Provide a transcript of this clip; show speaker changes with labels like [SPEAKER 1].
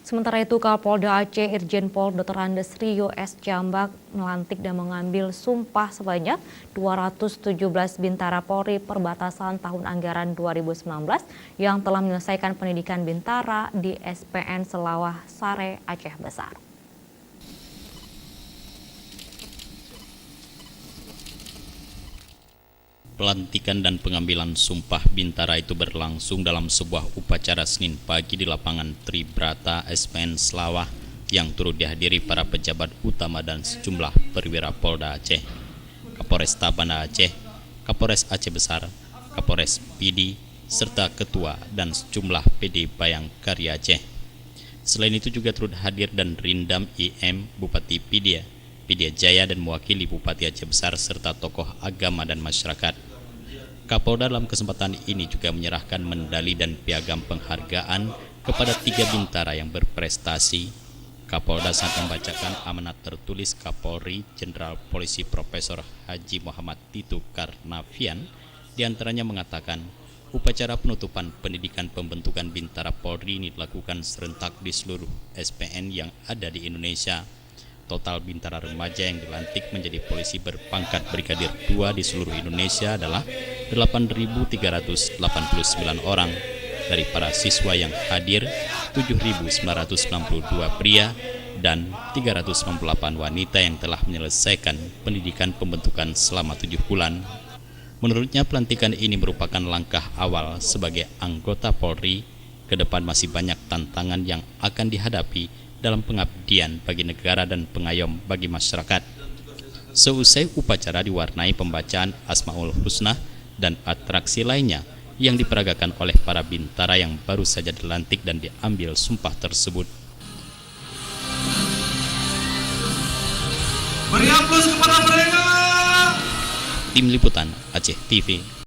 [SPEAKER 1] Sementara itu, Kapolda Aceh Irjen Pol Dr. Andes Rio S. Jambak melantik dan mengambil sumpah sebanyak 217 Bintara Polri perbatasan tahun anggaran 2019 yang telah menyelesaikan pendidikan Bintara di SPN Selawah Sare, Aceh Besar.
[SPEAKER 2] Pelantikan dan pengambilan sumpah Bintara itu berlangsung dalam sebuah upacara Senin pagi di lapangan Tribrata SPN Selawah yang turut dihadiri para pejabat utama dan sejumlah perwira Polda Aceh, Kapolres Banda Aceh, Kapolres Aceh Besar, Kapolres PD, serta ketua dan sejumlah PD Bayangkari Aceh. Selain itu juga turut hadir dan Rindam IM, Bupati Pidia Jaya dan mewakili Bupati Aceh Besar serta tokoh agama dan masyarakat. Kapolda dalam kesempatan ini juga menyerahkan medali dan piagam penghargaan kepada 3 bintara yang berprestasi. Kapolda saat membacakan amanat tertulis Kapolri Jenderal Polisi Profesor Haji Muhammad Tito Karnavian diantaranya mengatakan upacara penutupan pendidikan pembentukan Bintara Polri ini dilakukan serentak di seluruh SPN yang ada di Indonesia. Total bintara remaja yang dilantik menjadi polisi berpangkat Brigadir 2 di seluruh Indonesia adalah 8.389 orang. Dari para siswa yang hadir, 7.992 pria dan 398 wanita yang telah menyelesaikan pendidikan pembentukan selama 7 bulan. Menurutnya pelantikan ini merupakan langkah awal sebagai anggota Polri. Ke depan masih banyak tantangan yang akan dihadapi dalam pengabdian bagi negara dan pengayom bagi masyarakat. Seusai upacara diwarnai pembacaan Asmaul Husna dan atraksi lainnya yang diperagakan oleh para bintara yang baru saja dilantik dan diambil sumpah tersebut.
[SPEAKER 3] Beri aplaus kepada mereka.
[SPEAKER 2] Tim Liputan Aceh TV.